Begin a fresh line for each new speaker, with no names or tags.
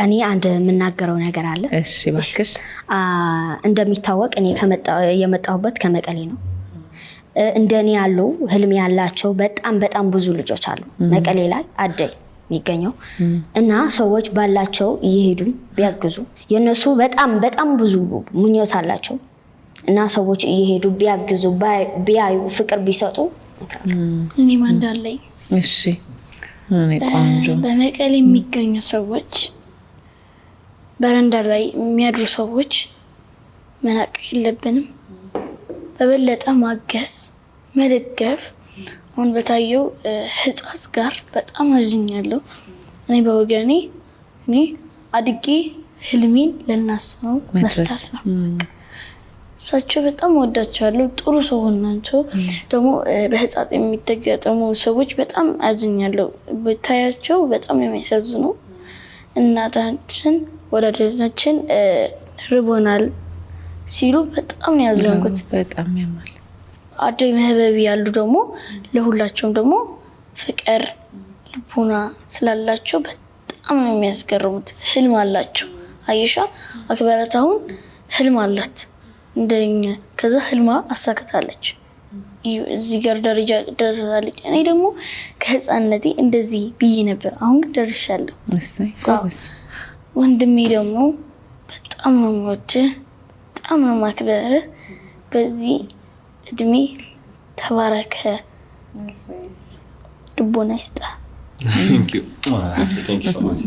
እኔ አንድ የምናገረው ነገር አለ።
እሺ ባክሽ።
እንደሚታወቅ እኔ የመጣሁበት ከመቀሌ ነው። እንደኔ ያሉ ህልም ያላቸው በጣም ብዙ ልጆች አሉ መቀሌ ላይ አደይ የሚገኘው እና ሰዎች ባላቸው እየሄዱ ቢያግዙ የነሱ በጣም ብዙ ምኞት አላቸው እና ሰዎች እየሄዱ ቢያግዙ ቢያዩ ፍቅር ቢሰጡ
እኔ ማንዳለኝ።
እሺ እኔ ቆንጆ
በመቀሌ የሚገኙ ሰዎች በረንዳ ላይ የሚያድሩ ሰዎች መናቅ የለብንም። በበለጠ ማገዝ መደገፍ። አሁን በታየው ህፃጽ ጋር በጣም አዝኛለሁ። እኔ በወገኔ እኔ አድጌ ህልሜን ለናሱ መስጠት ነው። እሳቸው በጣም ወዳቸዋለሁ። ጥሩ ሰው ናቸው። ደግሞ በህፃጽ የሚተገጠሙ ሰዎች በጣም አዝኛለሁ። በታያቸው በጣም የሚያሳዝኑ እናታችን ወላጆቻችን ርቦናል ሲሉ በጣም ነው ያዘንኩት።
በጣም ያማል።
አደይ መህበቢ ያሉ ደግሞ ለሁላቸውም ደግሞ ፍቅር ልቦና ስላላቸው በጣም ነው የሚያስገርሙት። ህልም አላቸው። አይሻ አክበረት አሁን ህልም አላት እንደኛ ከዛ ህልማ አሳክታለች። እዚህ ጋር ደረጃ ደርሳለች። እኔ ደግሞ ከህፃንነቴ እንደዚህ ብዬ ነበር። አሁን ደርሻለሁ።
እሰይ ጎበዝ።
ወንድሜ ደግሞ በጣም ነው የምወድህ፣ በጣም ነው የማክበርህ። በዚህ እድሜ ተባረከ፣ ልቦና ይስጥህ።
Thank you so much.